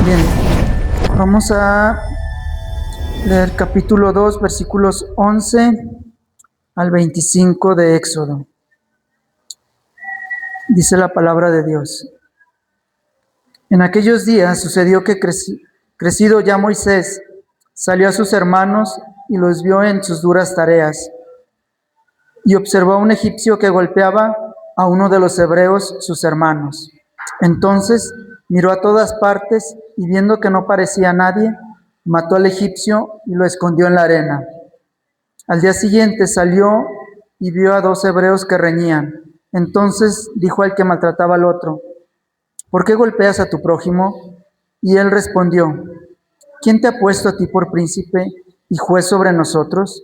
Bien, vamos a leer capítulo 2, versículos 11 al 25 de Éxodo. Dice la palabra de Dios. En aquellos días sucedió que crecido ya Moisés, salió a sus hermanos y los vio en sus duras tareas. Y observó a un egipcio que golpeaba a uno de los hebreos, sus hermanos. Entonces miró a todas partes y viendo que no parecía nadie, mató al egipcio y lo escondió en la arena. Al día siguiente salió y vio a dos hebreos que reñían. Entonces dijo al que maltrataba al otro: ¿por qué golpeas a tu prójimo? Y él respondió: ¿quién te ha puesto a ti por príncipe y juez sobre nosotros?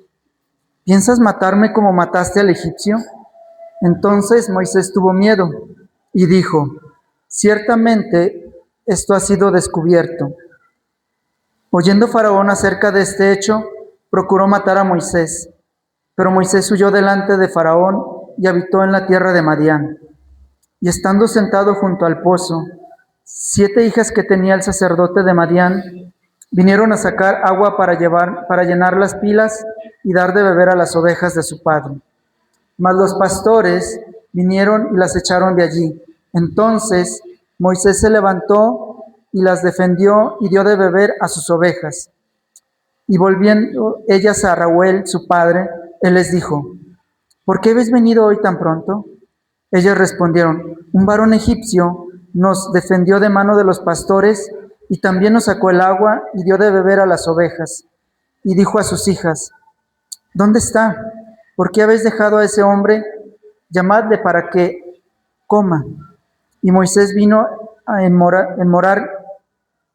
¿Piensas matarme como mataste al egipcio? Entonces Moisés tuvo miedo y dijo: ciertamente esto ha sido descubierto. Oyendo Faraón acerca de este hecho, procuró matar a Moisés, pero Moisés huyó delante de Faraón y habitó en la tierra de Madián. Y estando sentado junto al pozo, 7 hijas que tenía el sacerdote de Madián vinieron a sacar agua para llenar las pilas y dar de beber a las ovejas de su padre. Mas los pastores vinieron y las echaron de allí. Entonces Moisés se levantó y las defendió y dio de beber a sus ovejas. Y volviendo ellas a Reuel, su padre, él les dijo: ¿por qué habéis venido hoy tan pronto? Ellas respondieron: un varón egipcio nos defendió de mano de los pastores y también nos sacó el agua y dio de beber a las ovejas. Y dijo a sus hijas: ¿dónde está? ¿Por qué habéis dejado a ese hombre? Llamadle para que coma. Y Moisés vino a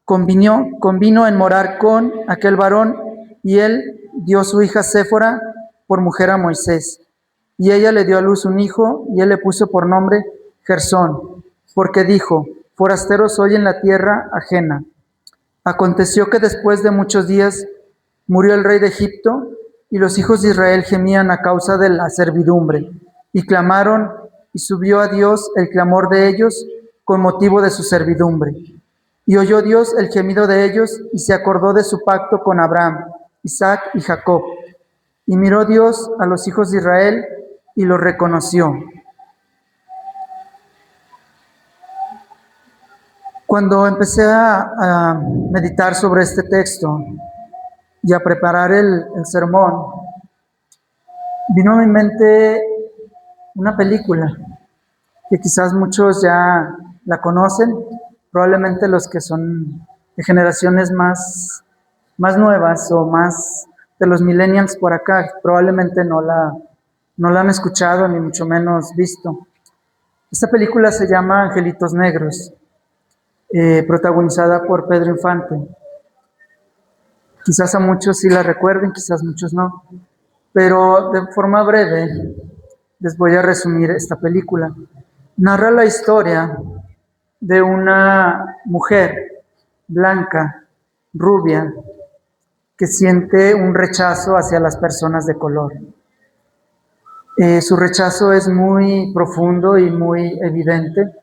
convino en morar con aquel varón, y él dio su hija Séfora por mujer a Moisés. Y ella le dio a luz un hijo, y él le puso por nombre Gersón, porque dijo: forastero soy en la tierra ajena. Aconteció que después de muchos días murió el rey de Egipto, y los hijos de Israel gemían a causa de la servidumbre, y clamaron, y subió a Dios el clamor de ellos con motivo de su servidumbre. Y oyó Dios el gemido de ellos, y se acordó de su pacto con Abraham, Isaac y Jacob. Y miró Dios a los hijos de Israel, y los reconoció. Cuando empecé a meditar sobre este texto y a preparar el sermón, vino a mi mente una película que quizás muchos ya la conocen, probablemente los que son de generaciones más nuevas o más de los millennials por acá, probablemente no la han escuchado ni mucho menos visto. Esta película se llama Angelitos Negros, protagonizada por Pedro Infante. Quizás a muchos sí la recuerden, quizás muchos no, pero de forma breve les voy a resumir esta película. Narra la historia de una mujer blanca, rubia, que siente un rechazo hacia las personas de color. Su rechazo es muy profundo y muy evidente.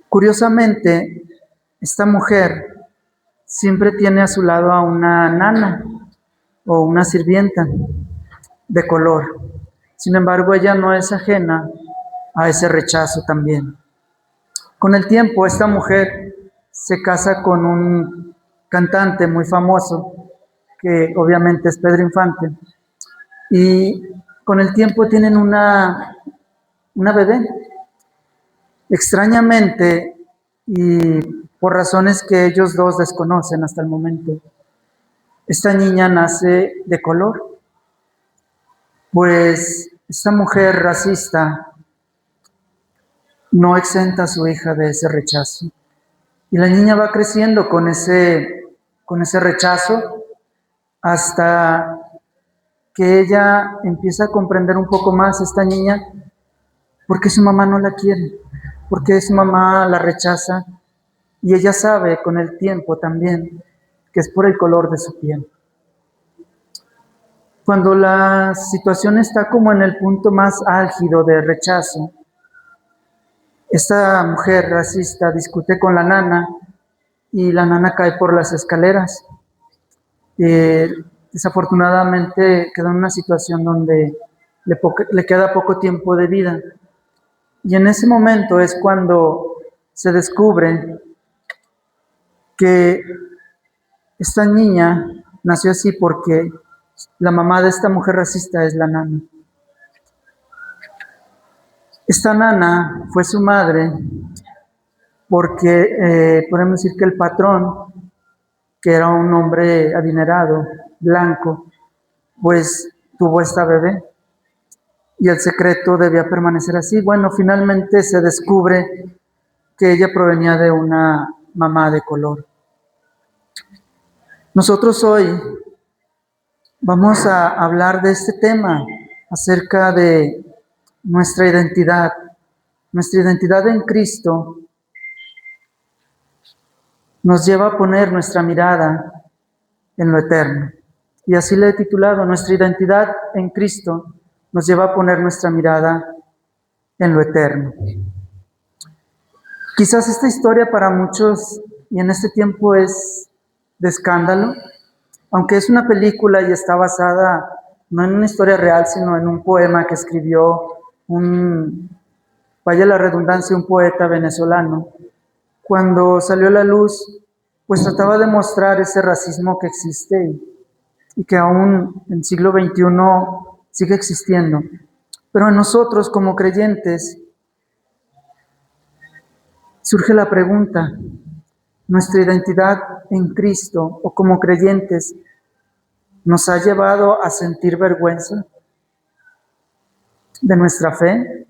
Curiosamente, esta mujer siempre tiene a su lado a una nana o una sirvienta de color. Sin embargo, ella no es ajena a ese rechazo también. Con el tiempo, esta mujer se casa con un cantante muy famoso, que obviamente es Pedro Infante, y con el tiempo tienen una bebé. Extrañamente, y por razones que ellos dos desconocen hasta el momento, esta niña nace de color, pues esta mujer racista no exenta a su hija de ese rechazo. Y la niña va creciendo con ese rechazo hasta que ella empieza a comprender un poco más, esta niña, por qué su mamá no la quiere, por qué su mamá la rechaza. Y ella sabe con el tiempo también que es por el color de su piel. Cuando la situación está como en el punto más álgido de rechazo, esta mujer racista discute con la nana y la nana cae por las escaleras. Desafortunadamente quedó en una situación donde le queda poco tiempo de vida. Y en ese momento es cuando se descubre que esta niña nació así porque la mamá de esta mujer racista es la nana. Esta nana fue su madre porque podemos decir que el patrón, que era un hombre adinerado, blanco, pues tuvo esta bebé y el secreto debía permanecer así. Bueno, finalmente se descubre que ella provenía de una mamá de color. Nosotros hoy vamos a hablar de este tema acerca de nuestra identidad en Cristo. Nos lleva a poner nuestra mirada en lo eterno. Y así le he titulado, nuestra identidad en Cristo nos lleva a poner nuestra mirada en lo eterno. Quizás esta historia para muchos y en este tiempo es de escándalo, aunque es una película y está basada no en una historia real, sino en un poema que escribió vaya la redundancia, un poeta venezolano. Cuando salió a la luz, pues trataba de mostrar ese racismo que existe y que aún en el siglo XXI sigue existiendo. Pero en nosotros como creyentes surge la pregunta, ¿nuestra identidad en Cristo o como creyentes nos ha llevado a sentir vergüenza de nuestra fe?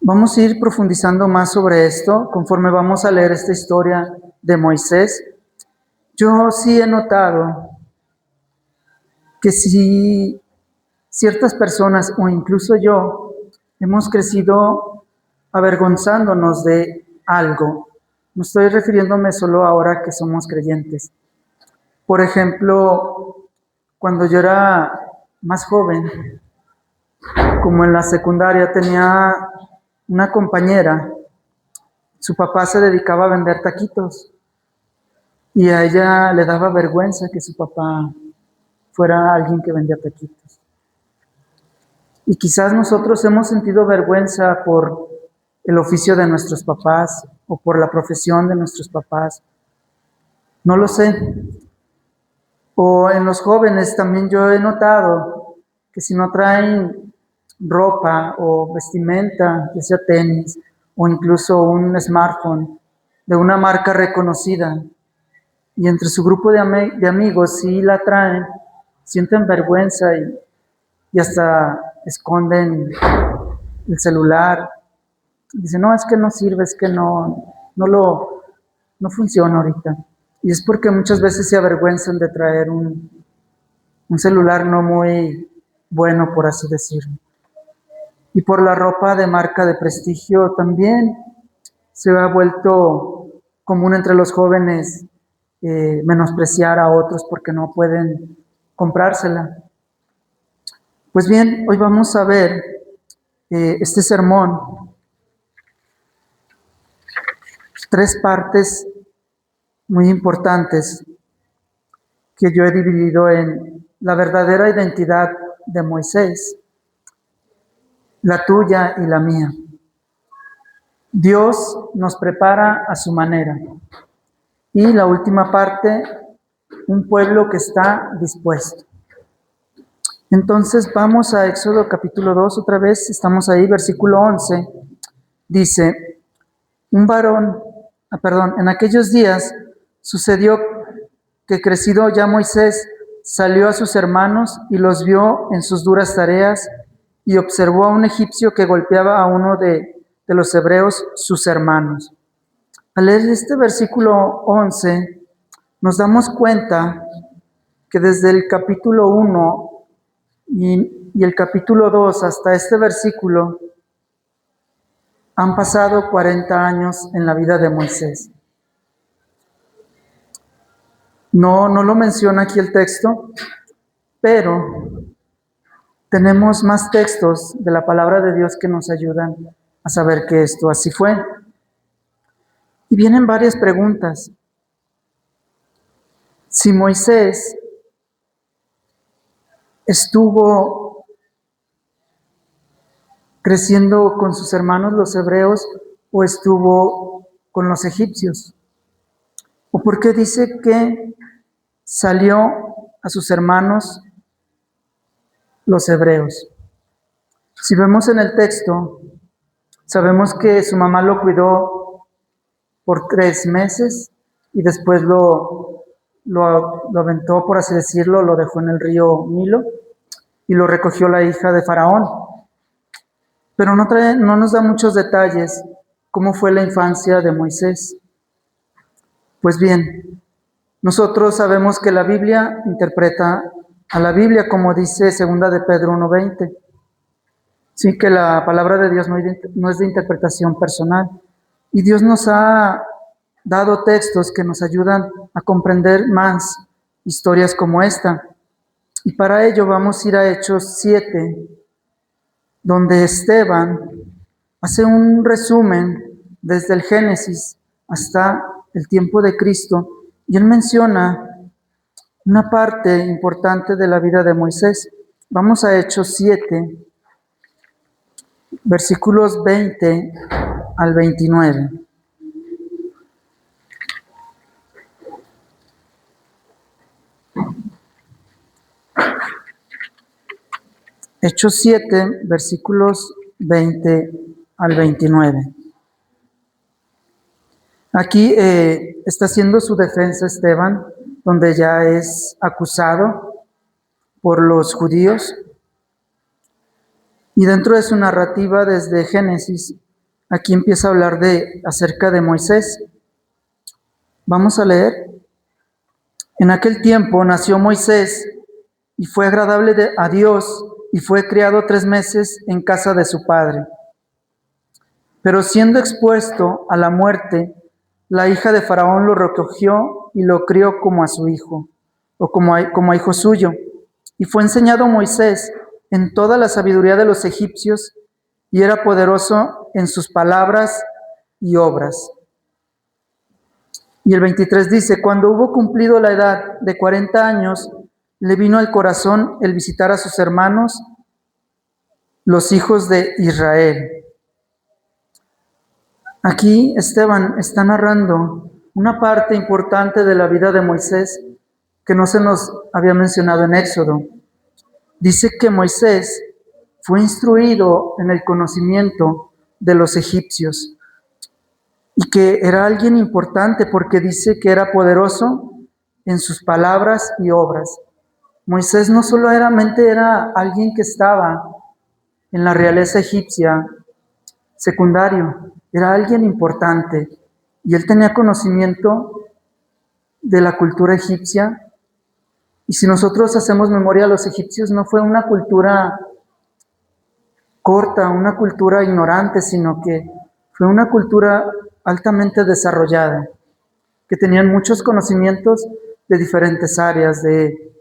Vamos a ir profundizando más sobre esto conforme vamos a leer esta historia de Moisés. Yo sí he notado que si ciertas personas o incluso yo hemos crecido avergonzándonos de algo, no estoy refiriéndome solo ahora que somos creyentes. Por ejemplo, cuando yo era más joven, como en la secundaria, tenía una compañera, su papá se dedicaba a vender taquitos y a ella le daba vergüenza que su papá fuera alguien que vendía taquitos. Y quizás nosotros hemos sentido vergüenza por el oficio de nuestros papás o por la profesión de nuestros papás. No lo sé. O en los jóvenes también yo he notado que si no traen ropa o vestimenta, ya sea tenis o incluso un smartphone de una marca reconocida, y entre su grupo de amigos sí la traen, sienten vergüenza y hasta esconden el celular. Dicen, no, es que no sirve, es que no funciona ahorita. Y es porque muchas veces se avergüenzan de traer un celular no muy bueno, por así decirlo. Y por la ropa de marca de prestigio también se ha vuelto común entre los jóvenes menospreciar a otros porque no pueden comprársela. Pues bien, hoy vamos a ver este sermón, 3 partes muy importantes que yo he dividido en la verdadera identidad de Moisés, la tuya y la mía. Dios nos prepara a su manera. Y la última parte, un pueblo que está dispuesto. Entonces vamos a Éxodo capítulo 2 otra vez, estamos ahí, versículo 11. Dice, en aquellos días sucedió que crecido ya Moisés salió a sus hermanos y los vio en sus duras tareas y observó a un egipcio que golpeaba a uno de los hebreos, sus hermanos. Al leer este versículo 11, nos damos cuenta que desde el capítulo 1 y el capítulo 2 hasta este versículo han pasado 40 años en la vida de Moisés. No lo menciona aquí el texto, pero tenemos más textos de la palabra de Dios que nos ayudan a saber que esto así fue. Y vienen varias preguntas. Si Moisés estuvo creciendo con sus hermanos los hebreos o estuvo con los egipcios. ¿O por qué dice que salió a sus hermanos los hebreos? Si vemos en el texto, sabemos que su mamá lo cuidó por 3 meses y después lo aventó, por así decirlo, lo dejó en el río Nilo y lo recogió la hija de Faraón. Pero no nos da muchos detalles cómo fue la infancia de Moisés. Pues bien, nosotros sabemos que la Biblia interpreta a la Biblia, como dice 2 de Pedro 1:20. Sí, que la palabra de Dios no es de interpretación personal. Y Dios nos ha dado textos que nos ayudan a comprender más historias como esta. Y para ello vamos a ir a Hechos 7, donde Esteban hace un resumen desde el Génesis hasta el tiempo de Cristo, y él menciona una parte importante de la vida de Moisés. Vamos a Hechos 7, versículos 20 al 29. Hechos 7, versículos 20 al 29. Aquí está haciendo su defensa Esteban, donde ya es acusado por los judíos. Y dentro de su narrativa desde Génesis, aquí empieza a hablar acerca de Moisés. Vamos a leer. En aquel tiempo nació Moisés y fue agradable a Dios y fue criado 3 meses en casa de su padre. Pero siendo expuesto a la muerte, la hija de Faraón lo recogió y lo crió como a su hijo, o como a hijo suyo. Y fue enseñado Moisés en toda la sabiduría de los egipcios, y era poderoso en sus palabras y obras. Y el 23 dice, cuando hubo cumplido la edad de 40 años, le vino al corazón el visitar a sus hermanos, los hijos de Israel. Aquí Esteban está narrando una parte importante de la vida de Moisés que no se nos había mencionado en Éxodo. Dice que Moisés fue instruido en el conocimiento de los egipcios y que era alguien importante porque dice que era poderoso en sus palabras y obras. Moisés no solamente era alguien que estaba en la realeza egipcia secundario, era alguien importante y él tenía conocimiento de la cultura egipcia. Y si nosotros hacemos memoria, los egipcios no fue una cultura corta, una cultura ignorante, sino que fue una cultura altamente desarrollada, que tenían muchos conocimientos de diferentes áreas, de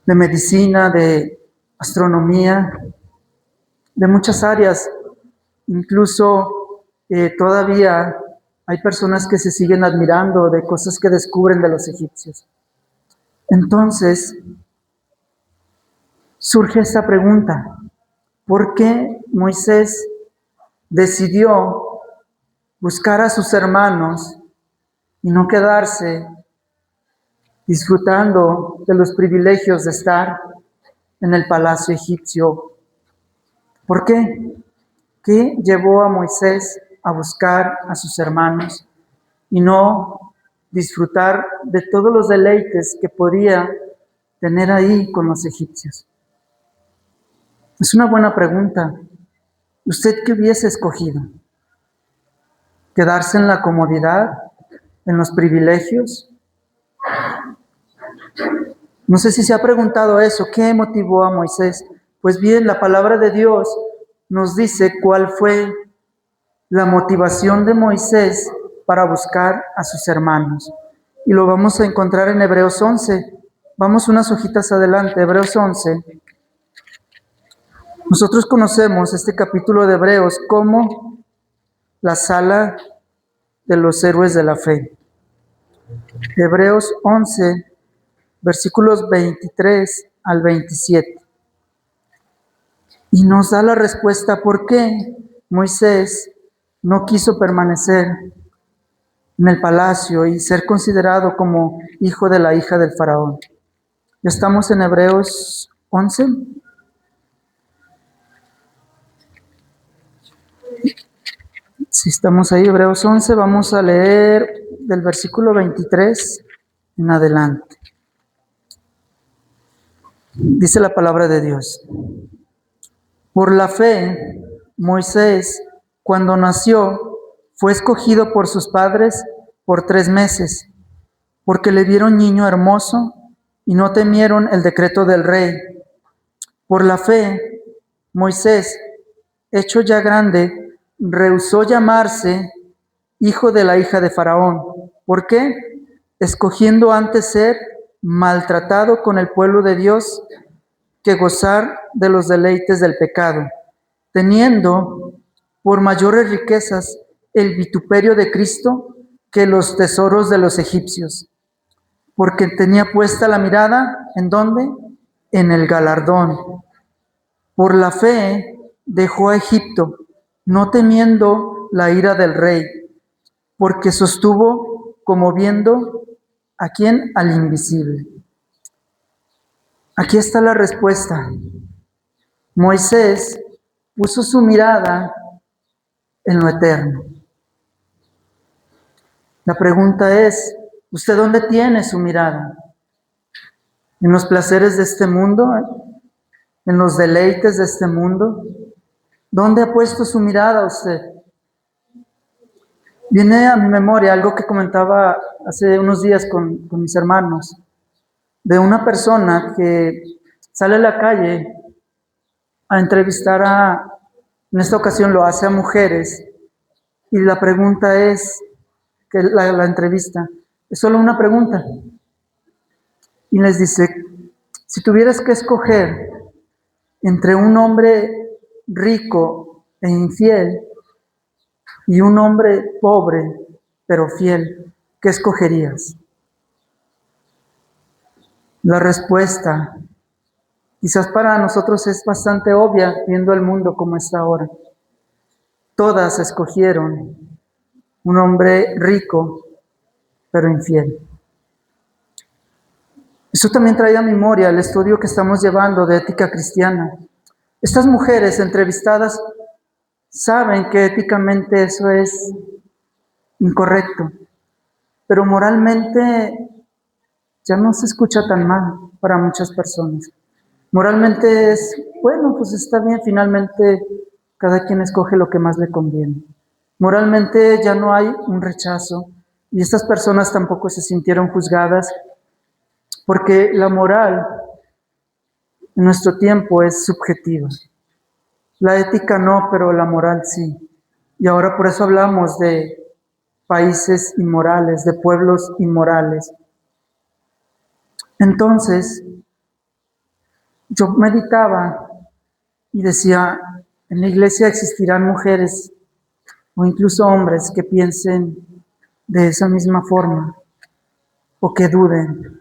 medicina, de astronomía, de muchas áreas. Incluso todavía hay personas que se siguen admirando de cosas que descubren de los egipcios. Entonces, surge esta pregunta: ¿por qué Moisés decidió buscar a sus hermanos y no quedarse disfrutando de los privilegios de estar en el palacio egipcio? ¿Por qué? ¿Qué llevó a Moisés a buscar a sus hermanos y no disfrutar de todos los deleites que podía tener ahí con los egipcios? Es una buena pregunta. ¿Usted qué hubiese escogido? ¿Quedarse en la comodidad, en los privilegios? No sé si se ha preguntado eso. ¿Qué motivó a Moisés? Pues bien, la palabra de Dios nos dice cuál fue la motivación de Moisés para buscar a sus hermanos. Y lo vamos a encontrar en Hebreos 11. Vamos unas hojitas adelante, Hebreos 11. Nosotros conocemos este capítulo de Hebreos como la sala de los héroes de la fe. Hebreos 11, versículos 23 al 27. Y nos da la respuesta por qué Moisés no quiso permanecer en el palacio y ser considerado como hijo de la hija del faraón. Ya estamos en Hebreos 11. Si estamos ahí, Hebreos 11, vamos a leer del versículo 23 en adelante. Dice la palabra de Dios. Por la fe, Moisés, cuando nació, fue escogido por sus padres por 3 meses, porque le vieron niño hermoso y no temieron el decreto del rey. Por la fe, Moisés, hecho ya grande, rehusó llamarse hijo de la hija de Faraón. ¿Por qué? Escogiendo antes ser maltratado con el pueblo de Dios que gozar de los deleites del pecado, teniendo por mayores riquezas el vituperio de Cristo que los tesoros de los egipcios, porque tenía puesta la mirada, ¿en dónde? En el galardón. Por la fe dejó a Egipto, no temiendo la ira del rey, porque sostuvo como viendo a quién, al invisible. Aquí está la respuesta. Moisés puso su mirada en lo eterno. La pregunta es, ¿usted dónde tiene su mirada? ¿En los placeres de este mundo? ¿En los deleites de este mundo? ¿Dónde ha puesto su mirada usted? Viene a mi memoria algo que comentaba hace unos días con mis hermanos, de una persona que sale a la calle a entrevistar en esta ocasión lo hace a mujeres, y la pregunta es, que la entrevista, es solo una pregunta, y les dice, si tuvieras que escoger entre un hombre rico e infiel y un hombre pobre pero fiel, ¿qué escogerías? La respuesta, quizás para nosotros es bastante obvia, viendo el mundo como está ahora. Todas escogieron un hombre rico pero infiel. Eso también trae a memoria el estudio que estamos llevando de ética cristiana. Estas mujeres entrevistadas saben que éticamente eso es incorrecto, pero moralmente ya no se escucha tan mal para muchas personas. Moralmente es, bueno, pues está bien, finalmente cada quien escoge lo que más le conviene. Moralmente ya no hay un rechazo y estas personas tampoco se sintieron juzgadas porque la moral en nuestro tiempo es subjetiva. La ética no, pero la moral sí. Y ahora por eso hablamos de países inmorales, de pueblos inmorales. Entonces, yo meditaba y decía, en la iglesia existirán mujeres o incluso hombres que piensen de esa misma forma o que duden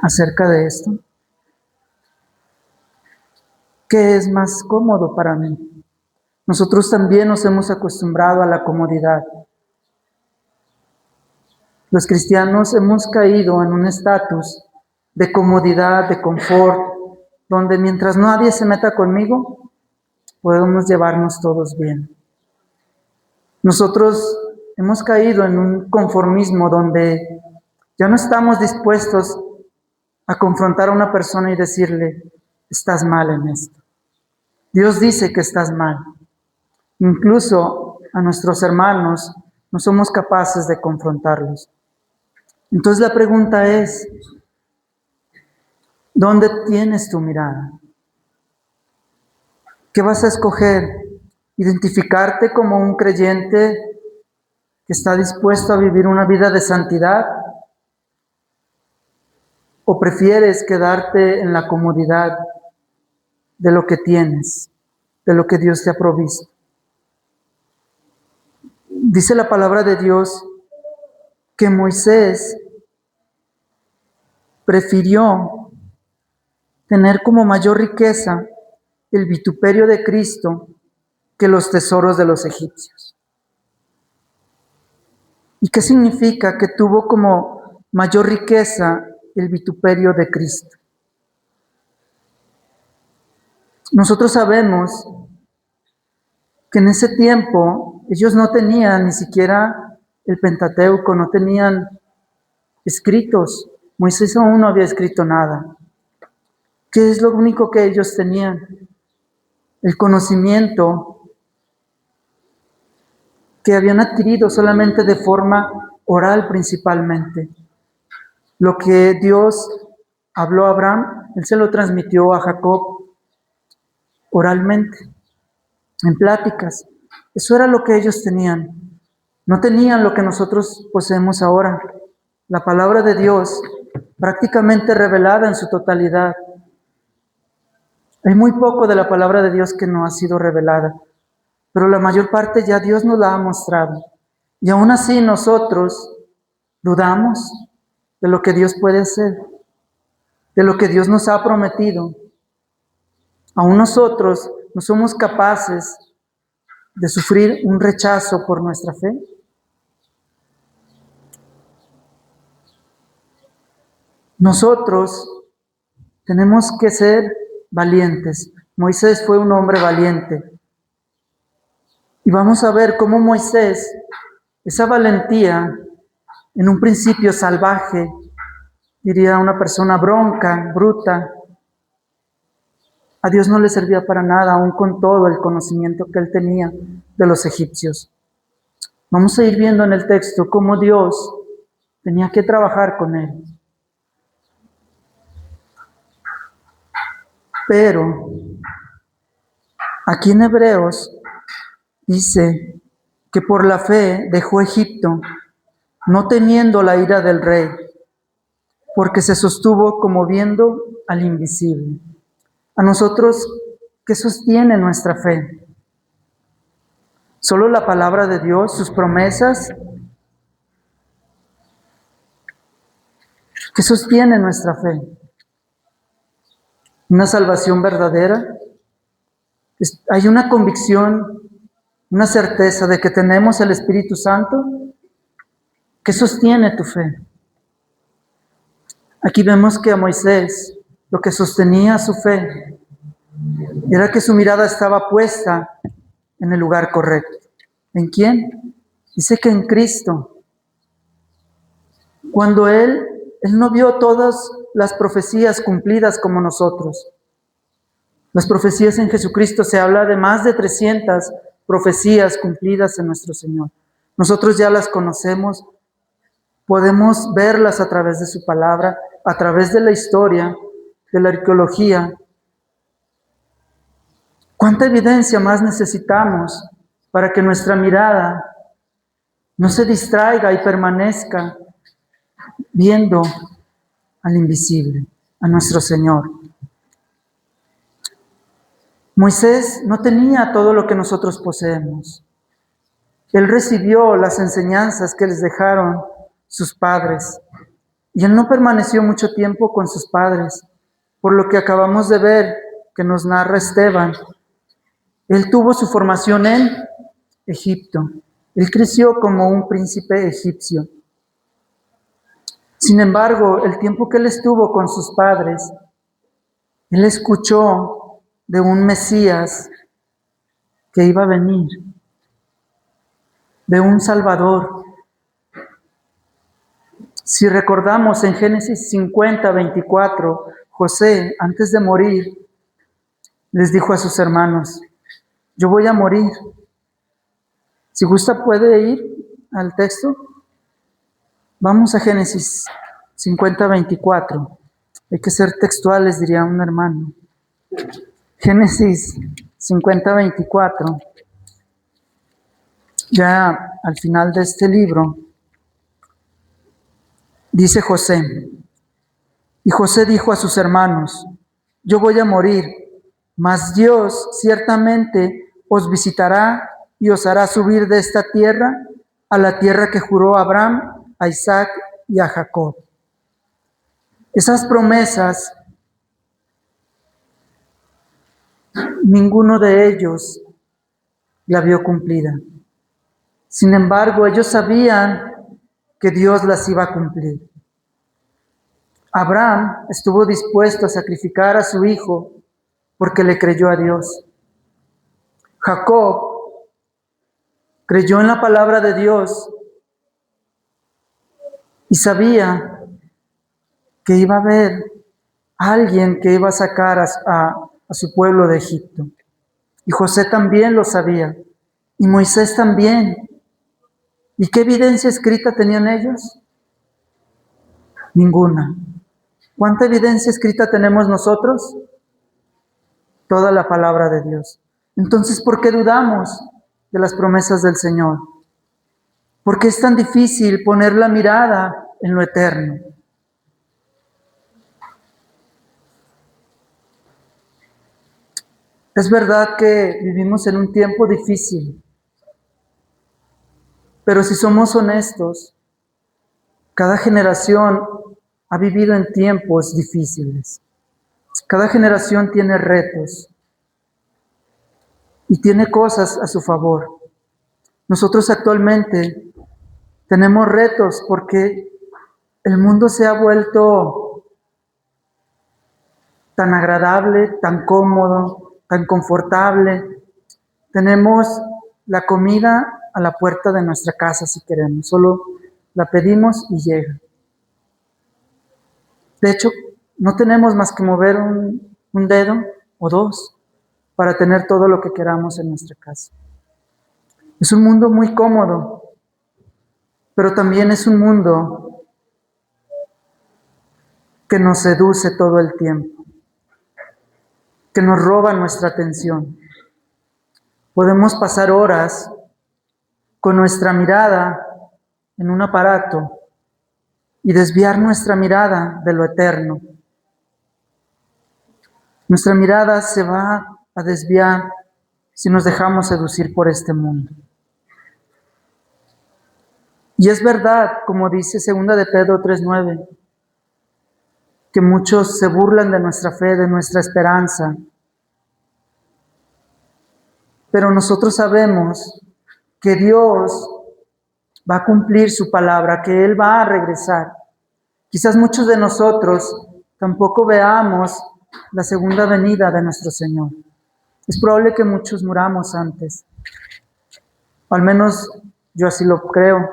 acerca de esto. ¿Qué es más cómodo para mí? Nosotros también nos hemos acostumbrado a la comodidad. Los cristianos hemos caído en un estatus de comodidad, de confort, donde mientras nadie se meta conmigo, podemos llevarnos todos bien. Nosotros hemos caído en un conformismo donde ya no estamos dispuestos a confrontar a una persona y decirle, estás mal en esto. Dios dice que estás mal. Incluso a nuestros hermanos no somos capaces de confrontarlos. Entonces la pregunta es, ¿dónde tienes tu mirada? ¿Qué vas a escoger? ¿Identificarte como un creyente que está dispuesto a vivir una vida de santidad? ¿O prefieres quedarte en la comodidad de lo que tienes, de lo que Dios te ha provisto? Dice la palabra de Dios que Moisés prefirió tener como mayor riqueza el vituperio de Cristo que los tesoros de los egipcios. ¿Y qué significa que tuvo como mayor riqueza el vituperio de Cristo? Nosotros sabemos que en ese tiempo ellos no tenían ni siquiera el Pentateuco, no tenían escritos. Moisés aún no había escrito nada. ¿Qué es lo único que ellos tenían? El conocimiento que habían adquirido solamente de forma oral principalmente. Lo que Dios habló a Abraham, Él se lo transmitió a Jacob oralmente, en pláticas. Eso era lo que ellos tenían. No tenían lo que nosotros poseemos ahora, la palabra de Dios prácticamente revelada en su totalidad. Hay muy poco de la palabra de Dios que no ha sido revelada, pero la mayor parte ya Dios nos la ha mostrado. Y aún así nosotros dudamos de lo que Dios puede hacer, de lo que Dios nos ha prometido. Aún nosotros no somos capaces de sufrir un rechazo por nuestra fe. Nosotros tenemos que ser valientes. Moisés fue un hombre valiente. Y vamos a ver cómo Moisés, esa valentía, en un principio salvaje, diría una persona bronca, bruta, a Dios no le servía para nada, aún con todo el conocimiento que él tenía de los egipcios. Vamos a ir viendo en el texto cómo Dios tenía que trabajar con él. Pero aquí en Hebreos dice que por la fe dejó Egipto, no temiendo la ira del rey, porque se sostuvo como viendo al invisible. A nosotros, ¿qué sostiene nuestra fe? ¿Solo la palabra de Dios, sus promesas? ¿Qué sostiene nuestra fe? ¿Una salvación verdadera? ¿Hay una convicción, una certeza de que tenemos el Espíritu Santo? ¿Qué sostiene tu fe? Aquí vemos que a Moisés lo que sostenía su fe era que su mirada estaba puesta en el lugar correcto. ¿En quién? Dice que en Cristo. Cuando él no vio todas las profecías cumplidas como nosotros. Las profecías en Jesucristo, se habla de más de 300 profecías cumplidas en nuestro Señor. Nosotros ya las conocemos, podemos verlas a través de su palabra, a través de la historia, de la arqueología. ¿Cuánta evidencia más necesitamos para que nuestra mirada no se distraiga y permanezca viendo al invisible, a nuestro Señor? Moisés no tenía todo lo que nosotros poseemos. Él recibió las enseñanzas que les dejaron sus padres. Y él no permaneció mucho tiempo con sus padres, por lo que acabamos de ver que nos narra Esteban. Él tuvo su formación en Egipto. Él creció como un príncipe egipcio. Sin embargo, el tiempo que él estuvo con sus padres, él escuchó de un Mesías que iba a venir, de un Salvador. Si recordamos en Génesis 50, 24, José, antes de morir, les dijo a sus hermanos: yo voy a morir. Si gusta, puede ir al texto. Vamos a Génesis 50, 24. Hay que ser textuales, diría un hermano. Génesis 50, 24. Ya al final de este libro, dice José: y José dijo a sus hermanos: yo voy a morir, mas Dios ciertamente os visitará y os hará subir de esta tierra a la tierra que juró Abraham, a Isaac y a Jacob. Esas promesas, ninguno de ellos la vio cumplida. Sin embargo, ellos sabían que Dios las iba a cumplir. Abraham estuvo dispuesto a sacrificar a su hijo porque le creyó a Dios. Jacob creyó en la palabra de Dios y sabía que iba a haber alguien que iba a sacar a su pueblo de Egipto. Y José también lo sabía, y Moisés también. ¿Y qué evidencia escrita tenían ellos? Ninguna. ¿Cuánta evidencia escrita tenemos nosotros? Toda la palabra de Dios. Entonces, ¿por qué dudamos de las promesas del Señor? ¿Por qué es tan difícil poner la mirada en lo eterno? Es verdad que vivimos en un tiempo difícil, pero si somos honestos, cada generación ha vivido en tiempos difíciles. Cada generación tiene retos y tiene cosas a su favor. Nosotros actualmente tenemos retos porque el mundo se ha vuelto tan agradable, tan cómodo, tan confortable. Tenemos la comida a la puerta de nuestra casa si queremos, solo la pedimos y llega. De hecho, no tenemos más que mover un dedo o dos para tener todo lo que queramos en nuestra casa. Es un mundo muy cómodo, pero también es un mundo que nos seduce todo el tiempo, que nos roba nuestra atención. Podemos pasar horas con nuestra mirada en un aparato y desviar nuestra mirada de lo eterno. Nuestra mirada se va a desviar si nos dejamos seducir por este mundo. Y es verdad, como dice 2 de Pedro 3:9, que muchos se burlan de nuestra fe, de nuestra esperanza. Pero nosotros sabemos que Dios va a cumplir su palabra, que Él va a regresar. Quizás muchos de nosotros tampoco veamos la segunda venida de nuestro Señor. Es probable que muchos muramos antes. Al menos yo así lo creo,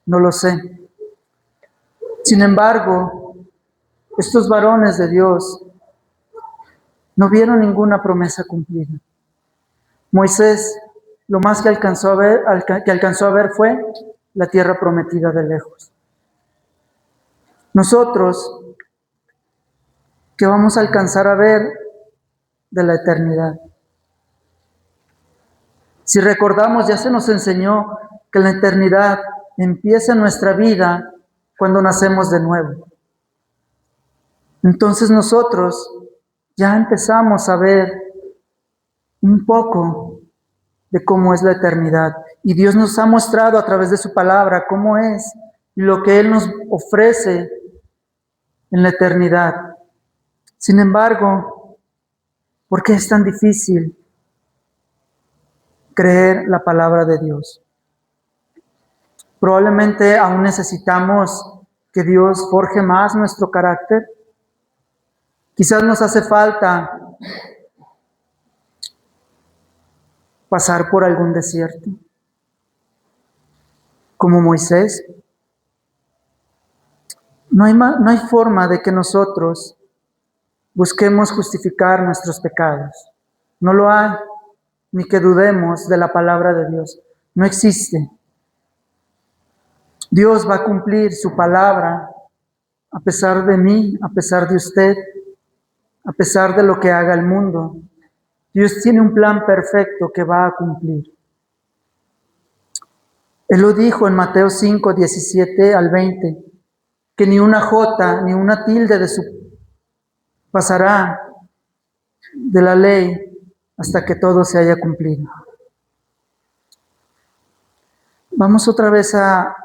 no lo sé. Sin embargo, estos varones de Dios no vieron ninguna promesa cumplida. Moisés, lo más que alcanzó a ver fue la tierra prometida de lejos. Nosotros, ¿qué vamos a alcanzar a ver de la eternidad? Si recordamos, ya se nos enseñó que la eternidad empieza en nuestra vida cuando nacemos de nuevo. Entonces nosotros ya empezamos a ver un poco de cómo es la eternidad. Y Dios nos ha mostrado a través de su palabra cómo es y lo que Él nos ofrece en la eternidad. Sin embargo, ¿por qué es tan difícil creer la palabra de Dios? Probablemente aún necesitamos que Dios forje más nuestro carácter. Quizás nos hace falta pasar por algún desierto, como Moisés. No hay forma de que nosotros busquemos justificar nuestros pecados. No lo hay, ni que dudemos de la palabra de Dios. No existe. Dios va a cumplir su palabra a pesar de mí, a pesar de usted, a pesar de lo que haga el mundo. Dios tiene un plan perfecto que va a cumplir. Él lo dijo en Mateo 5, 17 al 20, que ni una jota, ni una tilde pasará de la ley hasta que todo se haya cumplido. Vamos otra vez a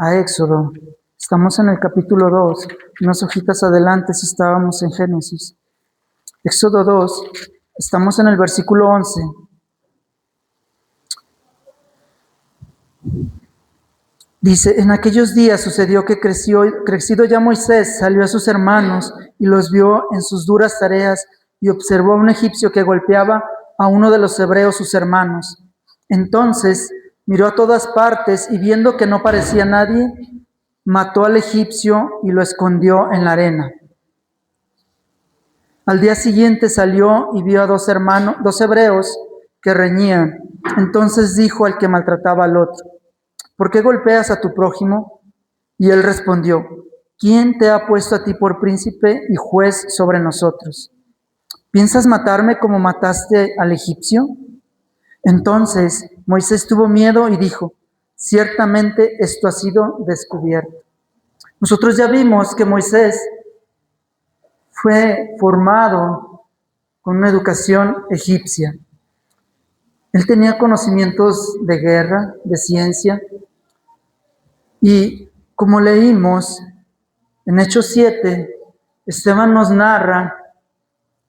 a Éxodo. Estamos en el capítulo 2, unas hojitas adelante si estábamos en Génesis. Éxodo 2, estamos en el versículo 11. Dice, en aquellos días sucedió que crecido ya Moisés salió a sus hermanos y los vio en sus duras tareas y observó a un egipcio que golpeaba a uno de los hebreos sus hermanos. Entonces miró a todas partes y viendo que no parecía nadie, mató al egipcio y lo escondió en la arena. Al día siguiente salió y vio a dos hebreos que reñían. Entonces dijo al que maltrataba al otro, ¿por qué golpeas a tu prójimo? Y él respondió, ¿quién te ha puesto a ti por príncipe y juez sobre nosotros? ¿Piensas matarme como mataste al egipcio? Entonces Moisés tuvo miedo y dijo, ciertamente esto ha sido descubierto. Nosotros ya vimos que Moisés fue formado con una educación egipcia. Él tenía conocimientos de guerra, de ciencia, y como leímos en Hechos 7, Esteban nos narra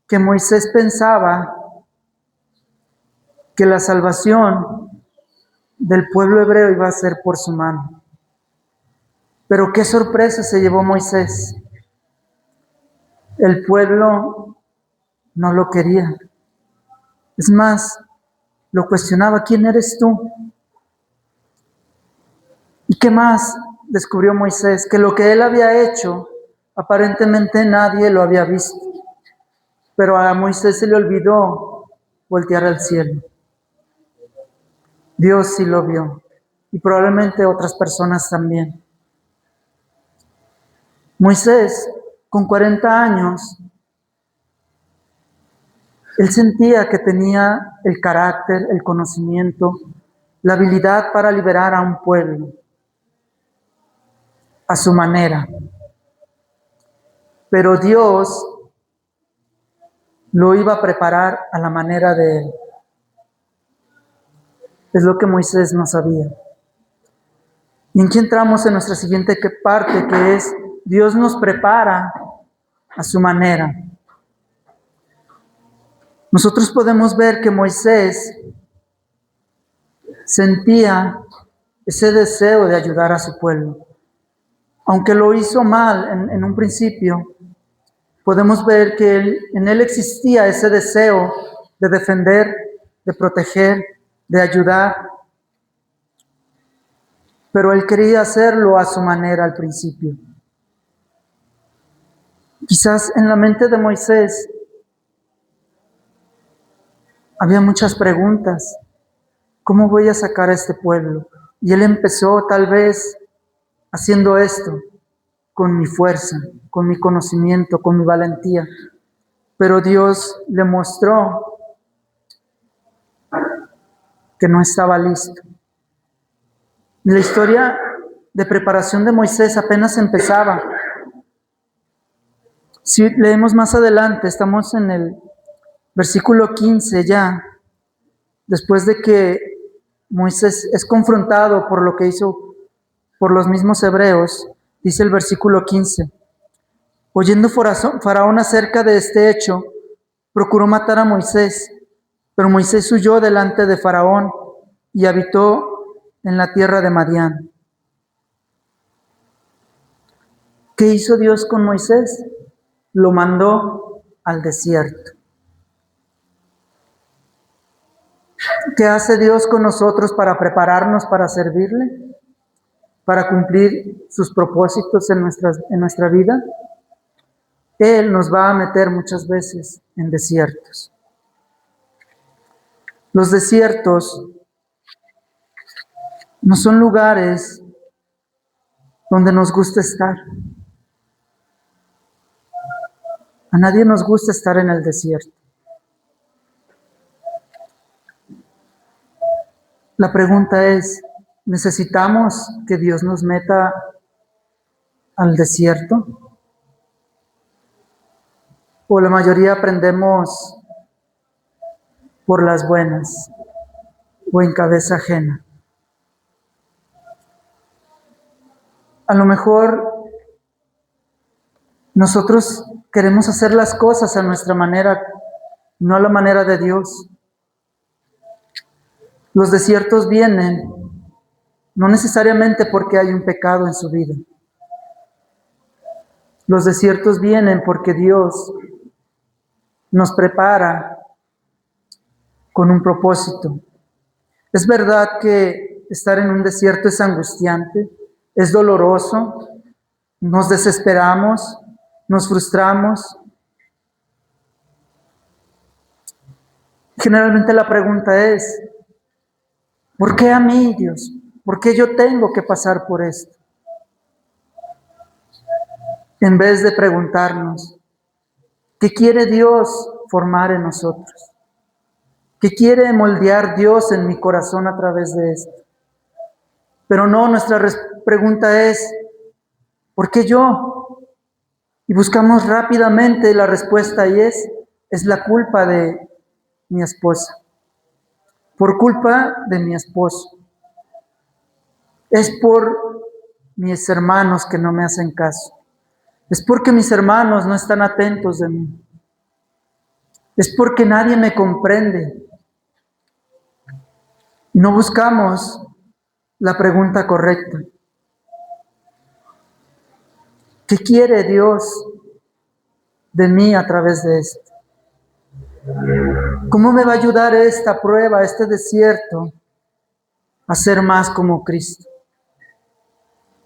que Moisés pensaba que la salvación del pueblo hebreo iba a ser por su mano. Pero qué sorpresa se llevó Moisés. El pueblo no lo quería. Es más, lo cuestionaba, ¿quién eres tú? ¿Y qué más descubrió Moisés? Que lo que él había hecho, aparentemente nadie lo había visto. Pero a Moisés se le olvidó voltear al cielo. Dios sí lo vio, y probablemente otras personas también. Moisés, con 40 años, él sentía que tenía el carácter, el conocimiento, la habilidad para liberar a un pueblo a su manera. Pero Dios lo iba a preparar a la manera de él. Es lo que Moisés no sabía. Y aquí entramos en nuestra siguiente parte, que es Dios nos prepara a su manera. Nosotros podemos ver que Moisés sentía ese deseo de ayudar a su pueblo. Aunque lo hizo mal en un principio, podemos ver que en él existía ese deseo de defender, de proteger, de ayudar. Pero él quería hacerlo a su manera al principio. Quizás en la mente de Moisés había muchas preguntas. ¿Cómo voy a sacar a este pueblo? Y él empezó tal vez haciendo esto con mi fuerza, con mi conocimiento, con mi valentía. Pero Dios le mostró que no estaba listo. La historia de preparación de Moisés apenas empezaba. Si leemos más adelante, estamos en el versículo 15 ya, después de que Moisés es confrontado por lo que hizo por los mismos hebreos, dice el versículo 15, oyendo Faraón acerca de este hecho, procuró matar a Moisés, pero Moisés huyó delante de Faraón y habitó en la tierra de Madián. ¿Qué hizo Dios con Moisés? Lo mandó al desierto. ¿Qué hace Dios con nosotros para prepararnos para servirle? Para cumplir sus propósitos en nuestra vida. Él nos va a meter muchas veces en desiertos. Los desiertos no son lugares donde nos gusta estar. A nadie nos gusta estar en el desierto. La pregunta es, ¿necesitamos que Dios nos meta al desierto? ¿O la mayoría aprendemos por las buenas o en cabeza ajena? A lo mejor nosotros queremos hacer las cosas a nuestra manera, no a la manera de Dios. Los desiertos vienen no necesariamente porque hay un pecado en su vida. Los desiertos vienen porque Dios nos prepara con un propósito. Es verdad que estar en un desierto es angustiante, es doloroso, nos desesperamos, nos frustramos. Generalmente la pregunta es, ¿por qué a mí, Dios? ¿Por qué yo tengo que pasar por esto? En vez de preguntarnos, ¿qué quiere Dios formar en nosotros? ¿Qué quiere moldear Dios en mi corazón a través de esto? Pero no, nuestra pregunta es, ¿por qué yo? Y buscamos rápidamente la respuesta y es la culpa de mi esposa. Por culpa de mi esposo. Es por mis hermanos que no me hacen caso. Es porque mis hermanos no están atentos de mí. Es porque nadie me comprende. Y no buscamos la pregunta correcta. ¿Qué quiere Dios de mí a través de esto? ¿Cómo me va a ayudar esta prueba, este desierto, a ser más como Cristo?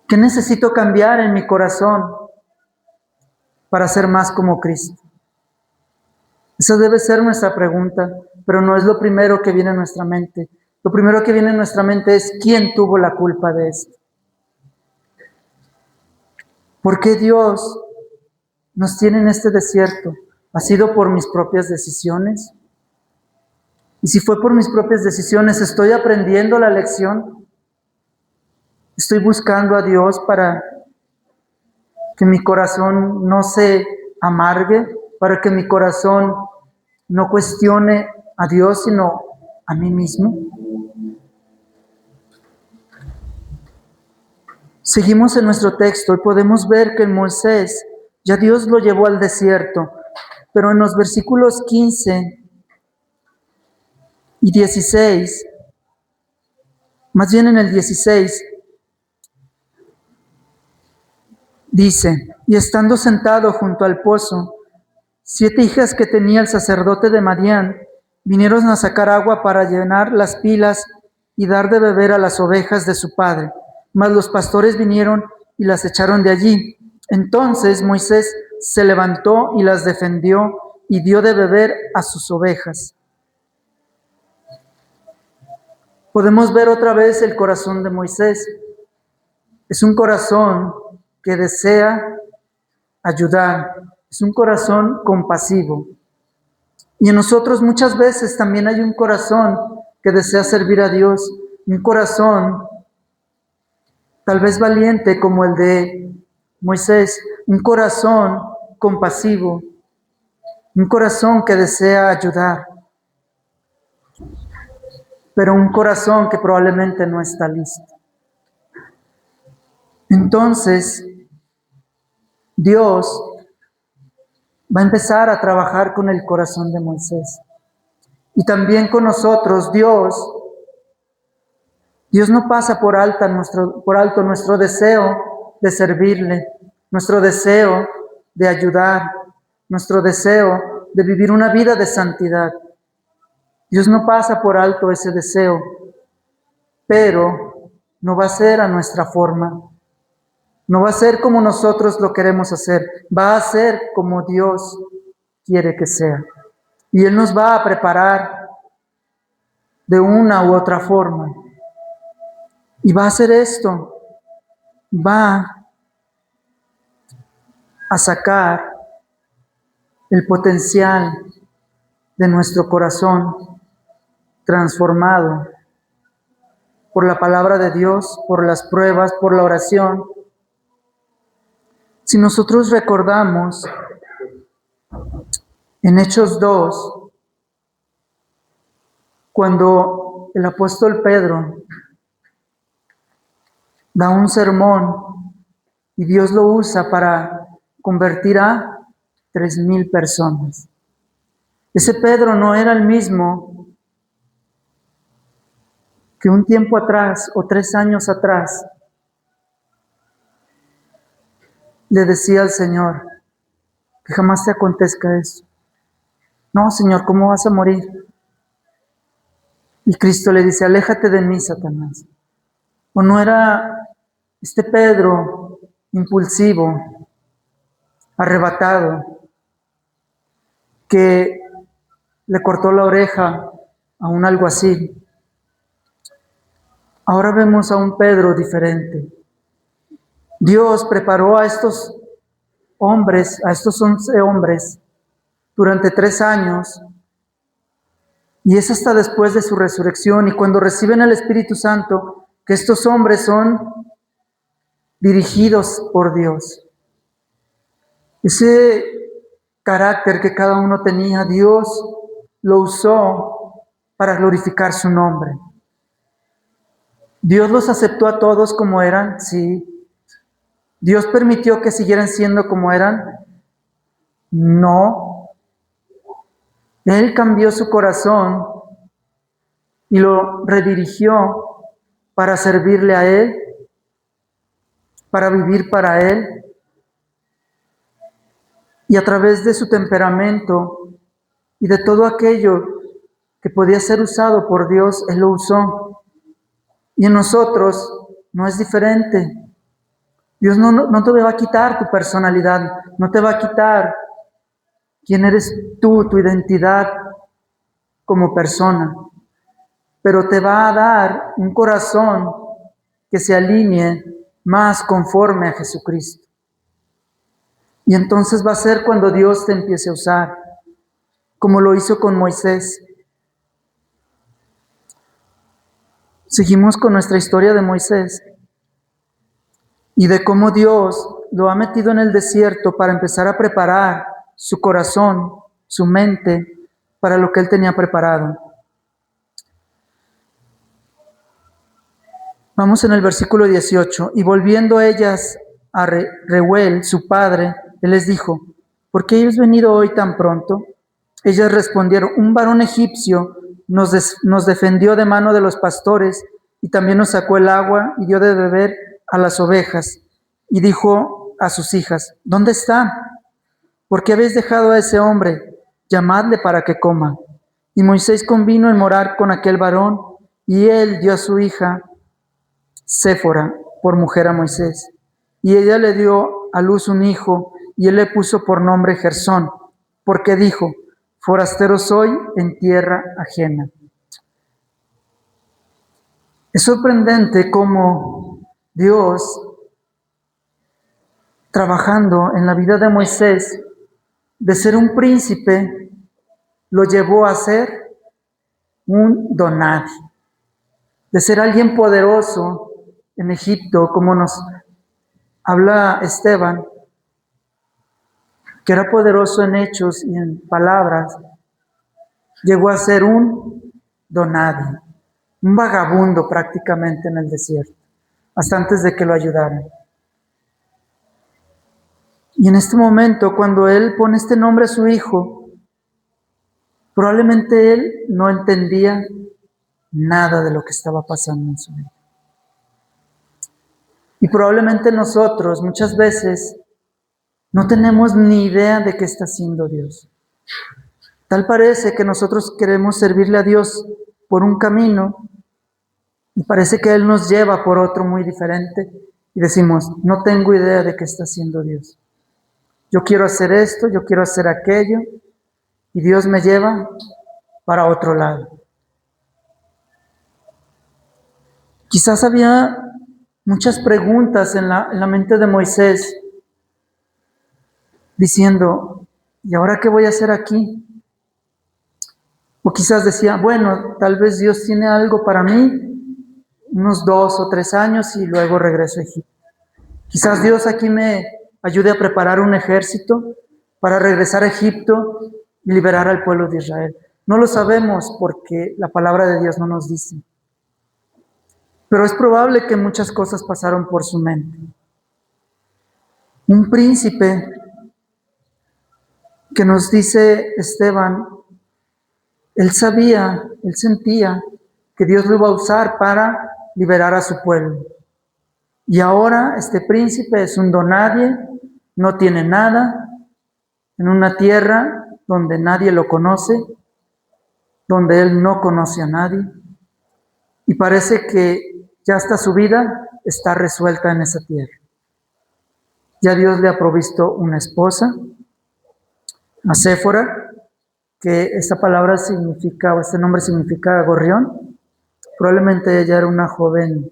¿Qué necesito cambiar en mi corazón para ser más como Cristo? Esa debe ser nuestra pregunta, pero no es lo primero que viene a nuestra mente. Lo primero que viene a nuestra mente es ¿quién tuvo la culpa de esto? ¿Por qué Dios nos tiene en este desierto? ¿Ha sido por mis propias decisiones? Y si fue por mis propias decisiones, ¿estoy aprendiendo la lección? ¿Estoy buscando a Dios para que mi corazón no se amargue, para que mi corazón no cuestione a Dios, sino a mí mismo? Seguimos en nuestro texto y podemos ver que en Moisés ya Dios lo llevó al desierto, pero en los versículos 15 y 16, más bien en el 16, dice, y estando sentado junto al pozo, 7 hijas que tenía el sacerdote de Madián vinieron a sacar agua para llenar las pilas y dar de beber a las ovejas de su padre. Mas los pastores vinieron y las echaron de allí. Entonces Moisés se levantó y las defendió y dio de beber a sus ovejas. Podemos ver otra vez el corazón de Moisés. Es un corazón que desea ayudar, es un corazón compasivo. Y en nosotros muchas veces también hay un corazón que desea servir a Dios, un corazón tal vez valiente como el de Moisés, un corazón compasivo, un corazón que desea ayudar, pero un corazón que probablemente no está listo. Entonces, Dios va a empezar a trabajar con el corazón de Moisés. Y también con nosotros, Dios no pasa por alto nuestro deseo de servirle, nuestro deseo de ayudar, nuestro deseo de vivir una vida de santidad. Dios no pasa por alto ese deseo, pero no va a ser a nuestra forma. No va a ser como nosotros lo queremos hacer, va a ser como Dios quiere que sea. Y Él nos va a preparar de una u otra forma. Y va a hacer esto, va a sacar el potencial de nuestro corazón transformado por la palabra de Dios, por las pruebas, por la oración. Si nosotros recordamos en Hechos 2, cuando el apóstol Pedro da un sermón y Dios lo usa para convertir a 3,000 personas. Ese Pedro no era el mismo que un tiempo atrás o 3 años atrás le decía al Señor que jamás te acontezca eso. No, Señor, ¿cómo vas a morir? Y Cristo le dice, aléjate de mí, Satanás. ¿O no era este Pedro impulsivo, arrebatado, que le cortó la oreja a un alguacil? Ahora vemos a un Pedro diferente. Dios preparó a estos hombres, a estos 11 hombres, durante 3 años, y es hasta después de su resurrección y cuando reciben el Espíritu Santo, que estos hombres son dirigidos por Dios. Ese carácter que cada uno tenía, Dios lo usó para glorificar su nombre. Dios los aceptó a todos como eran, sí. Dios permitió que siguieran siendo como eran, no. Él cambió su corazón y lo redirigió para servirle a Él, para vivir para Él. Y a través de su temperamento y de todo aquello que podía ser usado por Dios, Él lo usó. Y en nosotros no es diferente. Dios no te va a quitar tu personalidad, no te va a quitar quién eres tú, tu identidad como persona, pero te va a dar un corazón que se alinee más conforme a Jesucristo. Y entonces va a ser cuando Dios te empiece a usar, como lo hizo con Moisés. Seguimos con nuestra historia de Moisés y de cómo Dios lo ha metido en el desierto para empezar a preparar su corazón, su mente, para lo que él tenía preparado. Vamos en el versículo 18. Y volviendo ellas a Reuel, su padre, él les dijo, ¿por qué habéis venido hoy tan pronto? Ellas respondieron, un varón egipcio nos defendió de mano de los pastores y también nos sacó el agua y dio de beber a las ovejas. Y dijo a sus hijas, ¿dónde está? ¿Por qué habéis dejado a ese hombre? Llamadle para que coma. Y Moisés convino en morar con aquel varón, y él dio a su hija Séfora por mujer a Moisés. Y ella le dio a luz un hijo, y él le puso por nombre Gersón, porque dijo, forastero soy en tierra ajena. Es sorprendente cómo Dios, trabajando en la vida de Moisés, de ser un príncipe, lo llevó a ser un donadie, de ser alguien poderoso en Egipto, como nos habla Esteban, que era poderoso en hechos y en palabras, llegó a ser un donadie, un vagabundo prácticamente en el desierto, hasta antes de que lo ayudaran. Y en este momento, cuando él pone este nombre a su hijo, probablemente él no entendía nada de lo que estaba pasando en su vida. Y probablemente nosotros muchas veces no tenemos ni idea de qué está haciendo Dios. Tal parece que nosotros queremos servirle a Dios por un camino y parece que Él nos lleva por otro muy diferente y decimos, no tengo idea de qué está haciendo Dios. Yo quiero hacer esto, yo quiero hacer aquello y Dios me lleva para otro lado. Quizás había muchas preguntas en la mente de Moisés diciendo, ¿y ahora qué voy a hacer aquí? O quizás decía, bueno, tal vez Dios tiene algo para mí, unos 2 o 3 años y luego regreso a Egipto. Quizás Dios aquí me ayude a preparar un ejército para regresar a Egipto y liberar al pueblo de Israel. No lo sabemos porque la palabra de Dios no nos dice. Pero es probable que muchas cosas pasaron por su mente. Un príncipe que nos dice Esteban, él sabía, él sentía que Dios lo iba a usar para liberar a su pueblo. Y ahora este príncipe es un donadie, no tiene nada, en una tierra donde nadie lo conoce, donde él no conoce a nadie. Y parece que ya hasta su vida está resuelta en esa tierra. Ya Dios le ha provisto una esposa, a Séfora, que esta palabra significa, o este nombre significa gorrión. Probablemente ella era una joven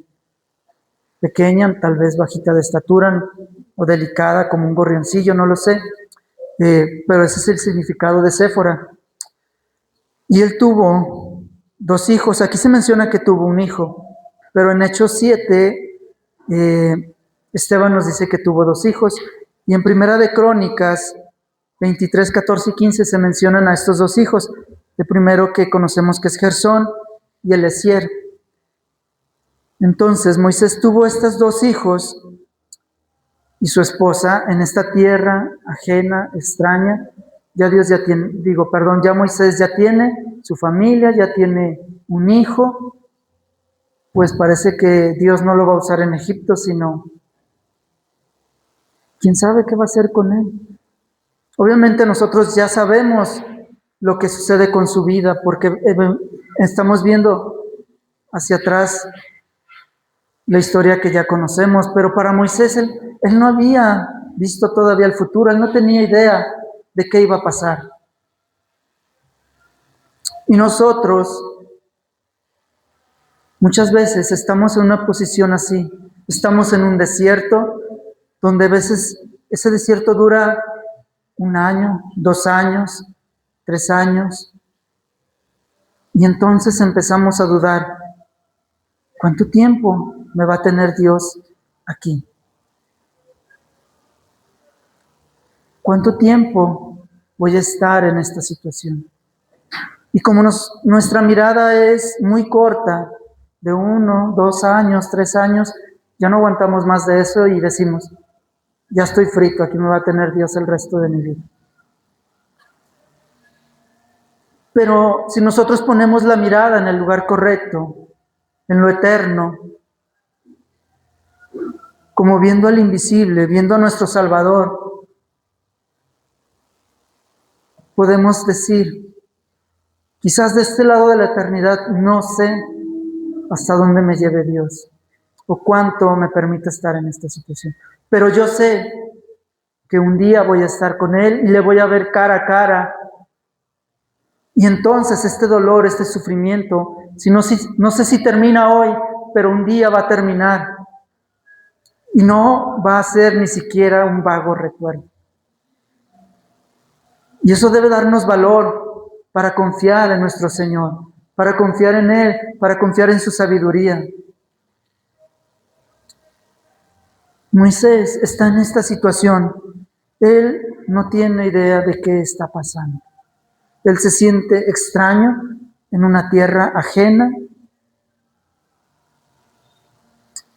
pequeña, tal vez bajita de estatura o delicada como un gorrioncillo, no lo sé, pero ese es el significado de Séfora. Y él tuvo 2 hijos, aquí se menciona que tuvo un hijo, pero en Hechos 7, Esteban nos dice que tuvo 2 hijos, y en Primera de Crónicas 23, 14 y 15 se mencionan a estos 2 hijos. El primero que conocemos que es Gersón y Eliezer. Entonces Moisés tuvo estos 2 hijos y su esposa en esta tierra ajena, extraña. Ya Dios ya tiene, ya Moisés ya tiene su familia, ya tiene un hijo. Pues parece que Dios no lo va a usar en Egipto, sino quién sabe qué va a hacer con él. Obviamente nosotros ya sabemos lo que sucede con su vida, porque estamos viendo hacia atrás la historia que ya conocemos, pero para Moisés él no había visto todavía el futuro, él no tenía idea de qué iba a pasar. Y nosotros muchas veces estamos en una posición así, estamos en un desierto, donde a veces ese desierto dura 1 año, 2 años, 3 años, y entonces empezamos a dudar, ¿cuánto tiempo me va a tener Dios aquí? ¿Cuánto tiempo voy a estar en esta situación? Y como nuestra mirada es muy corta, de 1, 2 años, 3 años, ya no aguantamos más de eso y decimos, ya estoy frito, aquí me va a tener Dios el resto de mi vida. Pero si nosotros ponemos la mirada en el lugar correcto, en lo eterno, como viendo al invisible, viendo a nuestro Salvador, podemos decir, quizás de este lado de la eternidad no sé hasta dónde me lleve Dios o cuánto me permite estar en esta situación, pero yo sé que un día voy a estar con Él y le voy a ver cara a cara. Y entonces este dolor, este sufrimiento, no sé si termina hoy, pero un día va a terminar. Y no va a ser ni siquiera un vago recuerdo. Y eso debe darnos valor para confiar en nuestro Señor, para confiar en Él, para confiar en su sabiduría. Moisés está en esta situación. Él no tiene idea de qué está pasando. Él se siente extraño en una tierra ajena.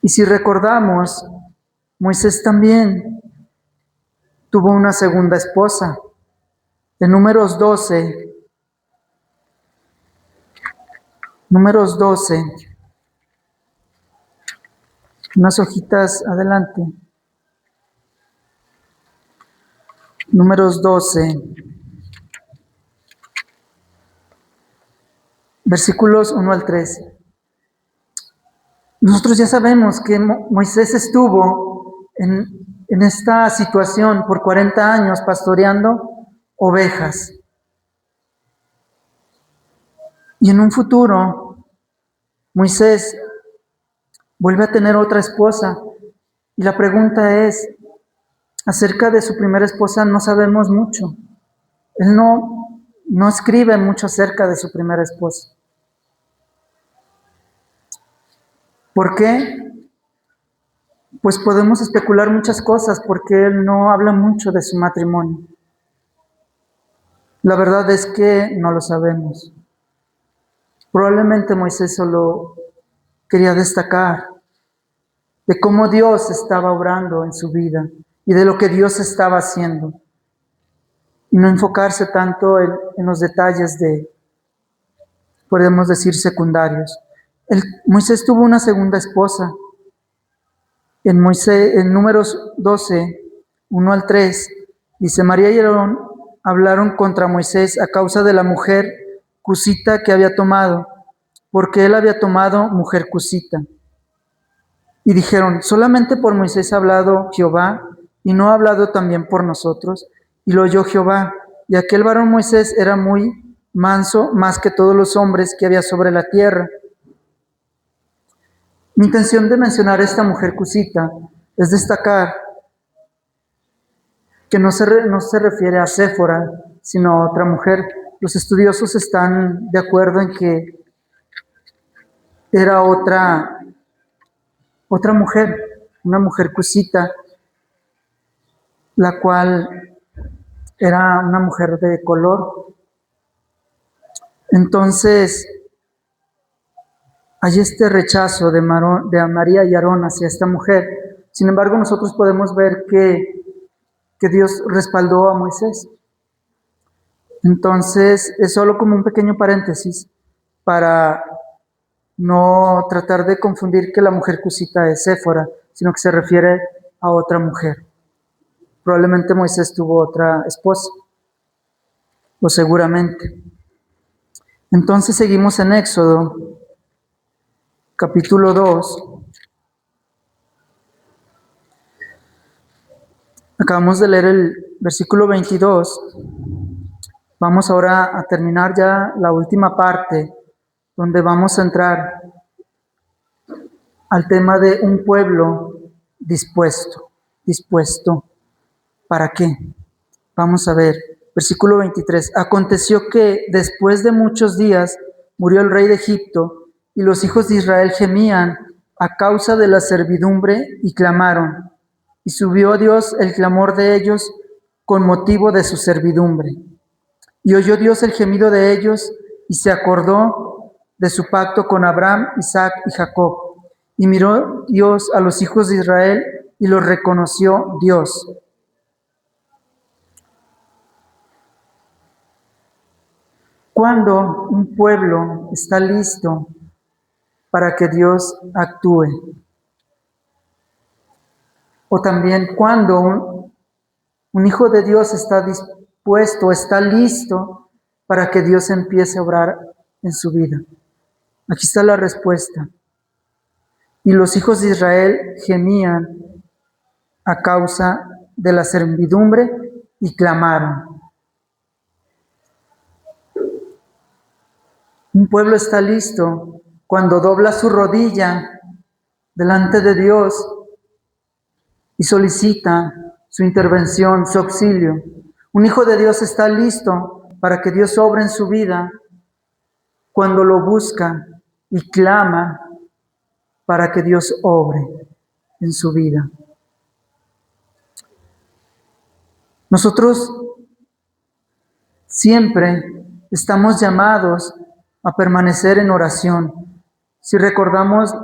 Y si recordamos, Moisés también tuvo una segunda esposa. En Números 12, unas hojitas adelante. Números 12, versículos 1 al 13. Nosotros ya sabemos que Moisés estuvo en esta situación por 40 años pastoreando ovejas. Y en un futuro, Moisés vuelve a tener otra esposa. Y la pregunta es, acerca de su primera esposa no sabemos mucho. Él no escribe mucho acerca de su primera esposa. ¿Por qué? Pues podemos especular muchas cosas porque él no habla mucho de su matrimonio. La verdad es que no lo sabemos. Probablemente Moisés solo quería destacar de cómo Dios estaba obrando en su vida y de lo que Dios estaba haciendo, y no enfocarse tanto en los detalles podemos decir, secundarios. Moisés tuvo una segunda esposa. En Números 12, 1 al 3, dice: María y Aarón hablaron contra Moisés a causa de la mujer cusita que había tomado, porque él había tomado mujer cusita. Y dijeron: solamente por Moisés ha hablado Jehová, y no ha hablado también por nosotros. Y lo oyó Jehová, y aquel varón Moisés era muy manso, más que todos los hombres que había sobre la tierra. Mi intención de mencionar a esta mujer cusita es destacar que no se refiere a Séfora, sino a otra mujer. Los estudiosos están de acuerdo en que era otra mujer, una mujer cusita, la cual era una mujer de color. Entonces, hay este rechazo de María y Aarón hacia esta mujer. Sin embargo, nosotros podemos ver que Dios respaldó a Moisés. Entonces, es solo como un pequeño paréntesis para no tratar de confundir que la mujer cusita es Séfora, sino que se refiere a otra mujer. Probablemente Moisés tuvo otra esposa, o seguramente. Entonces seguimos en Éxodo, capítulo 2. Acabamos de leer el versículo 22. Vamos ahora a terminar ya la última parte, donde vamos a entrar al tema de un pueblo dispuesto. ¿Dispuesto para qué? Vamos a ver, versículo 23. Aconteció que después de muchos días murió el rey de Egipto, y los hijos de Israel gemían a causa de la servidumbre y clamaron. Y subió a Dios el clamor de ellos con motivo de su servidumbre. Y oyó Dios el gemido de ellos, y se acordó de su pacto con Abraham, Isaac y Jacob. Y miró Dios a los hijos de Israel, y los reconoció Dios. Cuando un pueblo está listo para que Dios actúe, o también cuando un hijo de Dios está dispuesto, está listo para que Dios empiece a obrar en su vida. Aquí está la respuesta. Y los hijos de Israel gemían a causa de la servidumbre y clamaron. Un pueblo está listo cuando dobla su rodilla delante de Dios y solicita su intervención, su auxilio. Un hijo de Dios está listo para que Dios obre en su vida cuando lo busca y clama para que Dios obre en su vida. Nosotros siempre estamos llamados a permanecer en oración. Si recordamos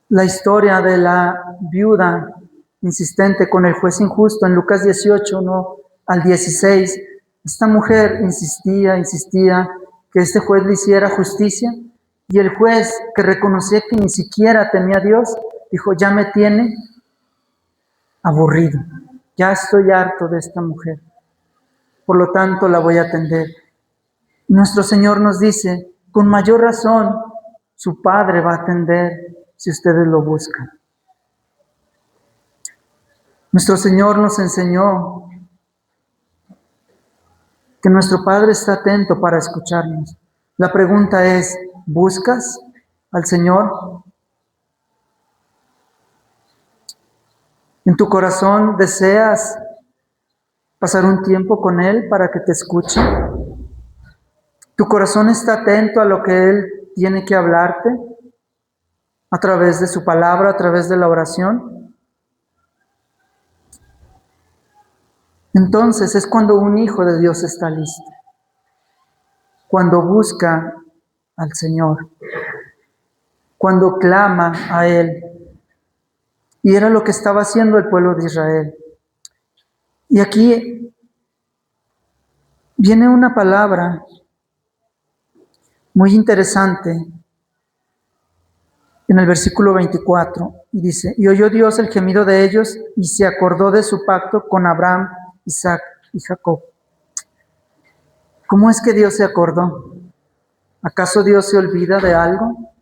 la historia de la viuda insistente con el juez injusto en Lucas 18, 1 al 16, esta mujer insistía que este juez le hiciera justicia, y el juez, que reconocía que ni siquiera temía a Dios, dijo: ya me tiene aburrido, ya estoy harto de esta mujer, por lo tanto la voy a atender. Nuestro Señor nos dice: con mayor razón su Padre va a atender si ustedes lo buscan. Nuestro Señor nos enseñó que nuestro Padre está atento para escucharnos. La pregunta es: ¿buscas al Señor? ¿En tu corazón deseas pasar un tiempo con Él para que te escuche? ¿Tu corazón está atento a lo que Él tiene que hablarte a través de su palabra, a través de la oración? Entonces es cuando un hijo de Dios está listo, cuando busca al Señor, cuando clama a Él. Y era lo que estaba haciendo el pueblo de Israel. Y aquí viene una palabra muy interesante en el versículo 24, y dice, y oyó Dios el gemido de ellos, y se acordó de su pacto con Abraham, Isaac y Jacob. ¿Cómo es que Dios se acordó? ¿Acaso Dios se olvida de algo?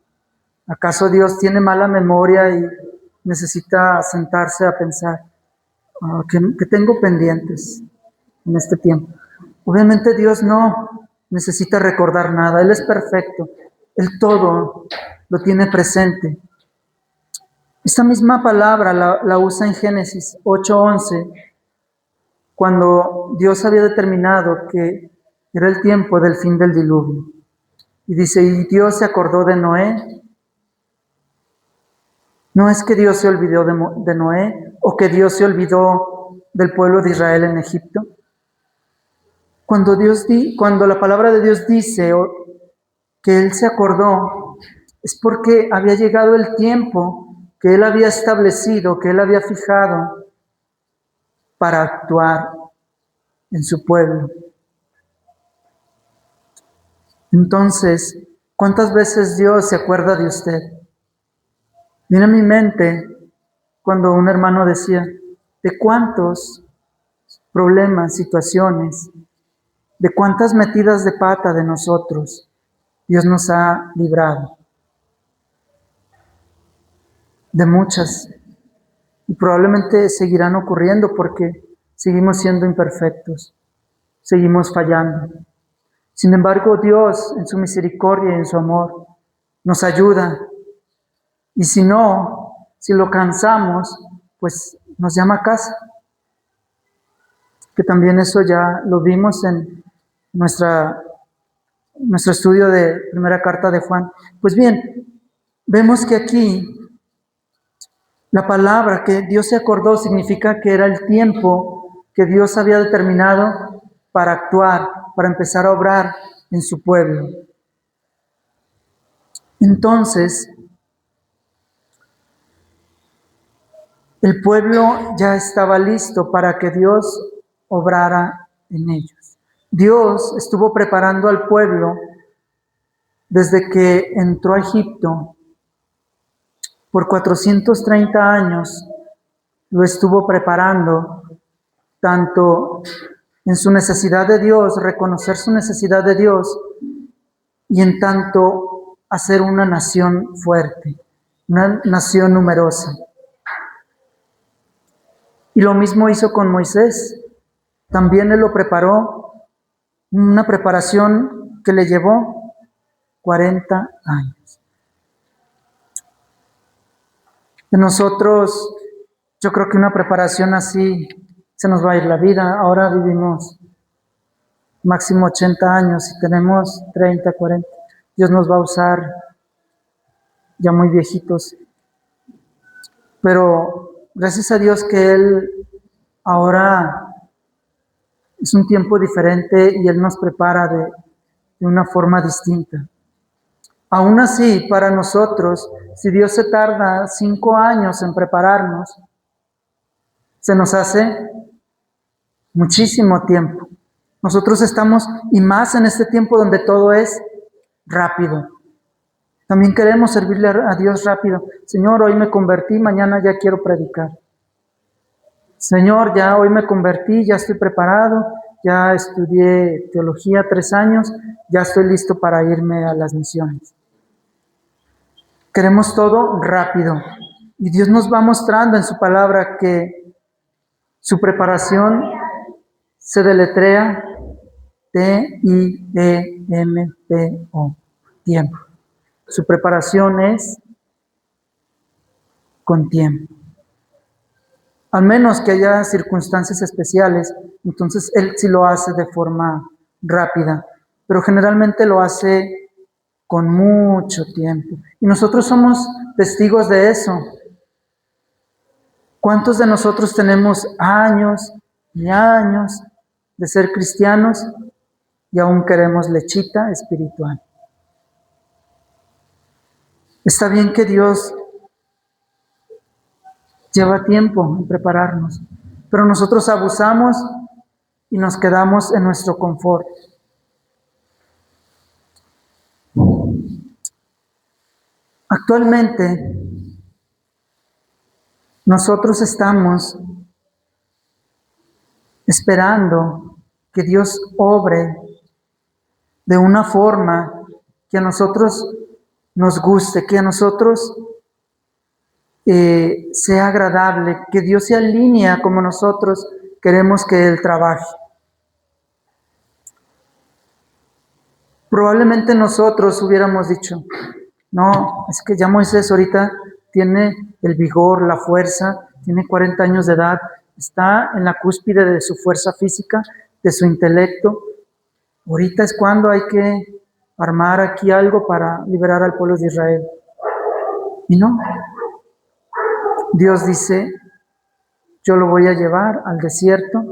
¿Acaso Dios tiene mala memoria y necesita sentarse a pensar que tengo pendientes en este tiempo? Obviamente Dios no necesita recordar nada, Él es perfecto, Él todo lo tiene presente. Esta misma palabra la usa en Génesis 8:11, cuando Dios había determinado que era el tiempo del fin del diluvio. Y dice, y Dios se acordó de Noé. No es que Dios se olvidó de Noé o que Dios se olvidó del pueblo de Israel en Egipto. Cuando la palabra de Dios dice que Él se acordó, es porque había llegado el tiempo que Él había establecido, que Él había fijado para actuar en su pueblo. Entonces, ¿cuántas veces Dios se acuerda de usted? Viene a mi mente cuando un hermano decía, ¿de cuántos problemas, situaciones, de cuántas metidas de pata de nosotros Dios nos ha librado? De muchas. Y probablemente seguirán ocurriendo porque seguimos siendo imperfectos, seguimos fallando. Sin embargo, Dios, en su misericordia y en su amor, nos ayuda. Y si lo cansamos, pues nos llama a casa. Que también eso ya lo vimos en nuestro estudio de primera carta de Juan. Pues bien, vemos que aquí la palabra que Dios se acordó significa que era el tiempo que Dios había determinado para actuar, para empezar a obrar en su pueblo. Entonces, el pueblo ya estaba listo para que Dios obrara en ellos. Dios estuvo preparando al pueblo desde que entró a Egipto. Por 430 años lo estuvo preparando, tanto en su necesidad de Dios, reconocer su necesidad de Dios, y en tanto hacer una nación fuerte, una nación numerosa. Y lo mismo hizo con Moisés. También Él lo preparó, una preparación que le llevó 40 años. De nosotros, yo creo que una preparación así se nos va a ir la vida. Ahora vivimos máximo 80 años y tenemos 30, 40. Dios nos va a usar ya muy viejitos. Pero gracias a Dios que Él ahora es un tiempo diferente y Él nos prepara de una forma distinta. Aún así, para nosotros, si Dios se tarda 5 años en prepararnos, se nos hace muchísimo tiempo. Nosotros estamos, y más en este tiempo donde todo es rápido. También queremos servirle a Dios rápido. Señor, hoy me convertí, mañana ya quiero predicar. Señor, ya hoy me convertí, ya estoy preparado, ya estudié teología 3 años, ya estoy listo para irme a las misiones. Queremos todo rápido. Y Dios nos va mostrando en su palabra que su preparación se deletrea T-I-E-M-P-O, tiempo. Su preparación es con tiempo. Al menos que haya circunstancias especiales, entonces Él sí lo hace de forma rápida, pero generalmente lo hace con mucho tiempo. Y nosotros somos testigos de eso. ¿Cuántos de nosotros tenemos años y años de ser cristianos y aún queremos lechita espiritual? Está bien que Dios Lleva tiempo en prepararnos, pero nosotros abusamos y nos quedamos en nuestro confort. Actualmente, nosotros estamos esperando que Dios obre de una forma que a nosotros nos guste, que a nosotros sea agradable, que Dios se alinee como nosotros queremos que Él trabaje. Probablemente nosotros hubiéramos dicho, no, es que ya Moisés ahorita tiene el vigor, la fuerza, tiene 40 años de edad, está en la cúspide de su fuerza física, de su intelecto. Ahorita es cuando hay que armar aquí algo para liberar al pueblo de Israel. Y no, Dios dice, yo lo voy a llevar al desierto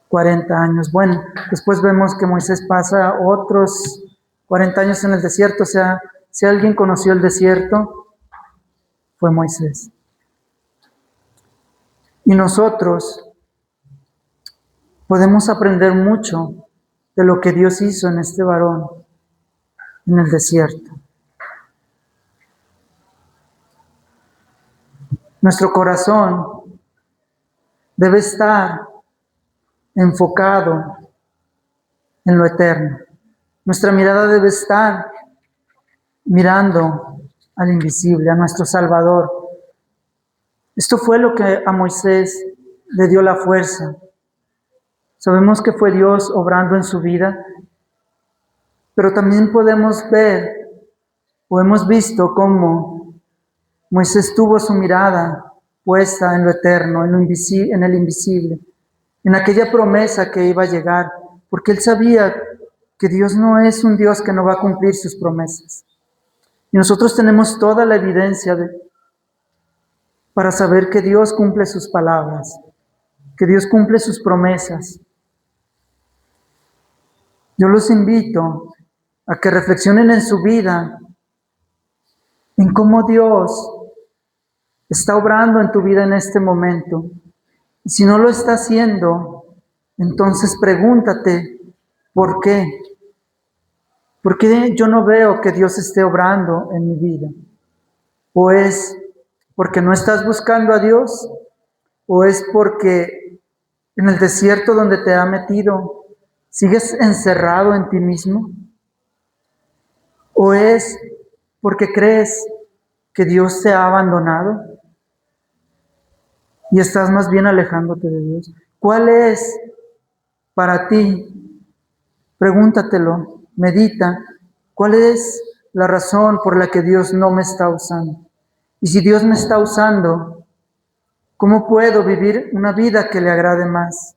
40 años. Bueno, después vemos que Moisés pasa otros 40 años en el desierto. O sea, si alguien conoció el desierto, fue Moisés. Y nosotros podemos aprender mucho de lo que Dios hizo en este varón, en el desierto. Nuestro corazón debe estar enfocado en lo eterno. Nuestra mirada debe estar mirando al invisible, a nuestro Salvador. Esto fue lo que a Moisés le dio la fuerza. Sabemos que fue Dios obrando en su vida, pero también podemos ver o hemos visto cómo Moisés tuvo su mirada puesta en lo eterno, en el invisible, en aquella promesa que iba a llegar, porque él sabía que Dios no es un Dios que no va a cumplir sus promesas. Y nosotros tenemos toda la evidencia para saber que Dios cumple sus palabras, que Dios cumple sus promesas. Yo los invito a que reflexionen en su vida, en cómo Dios está obrando en tu vida en este momento. Y si no lo está haciendo, entonces pregúntate, ¿por qué? ¿Por qué yo no veo que Dios esté obrando en mi vida? ¿O es porque no estás buscando a Dios? ¿O es porque en el desierto donde te ha metido sigues encerrado en ti mismo? ¿O es porque crees que Dios te ha abandonado y estás más bien alejándote de Dios? ¿Cuál es para ti? Pregúntatelo, medita, ¿cuál es la razón por la que Dios no me está usando? Y si Dios me está usando, ¿cómo puedo vivir una vida que le agrade más?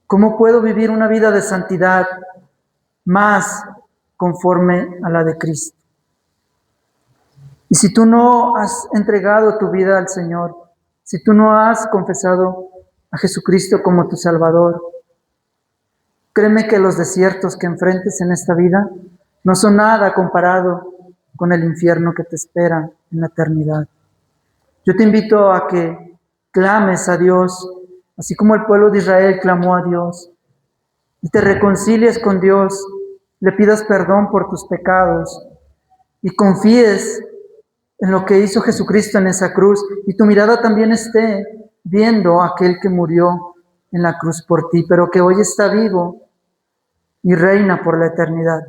¿Cómo puedo vivir una vida de santidad más conforme a la de Cristo? Y si tú no has entregado tu vida al Señor, si tú no has confesado a Jesucristo como tu Salvador, créeme que los desiertos que enfrentes en esta vida no son nada comparado con el infierno que te espera en la eternidad. Yo te invito a que clames a Dios, así como el pueblo de Israel clamó a Dios, y te reconcilies con Dios, le pidas perdón por tus pecados y confíes en lo que hizo Jesucristo en esa cruz, y tu mirada también esté viendo a aquel que murió en la cruz por ti, pero que hoy está vivo y reina por la eternidad.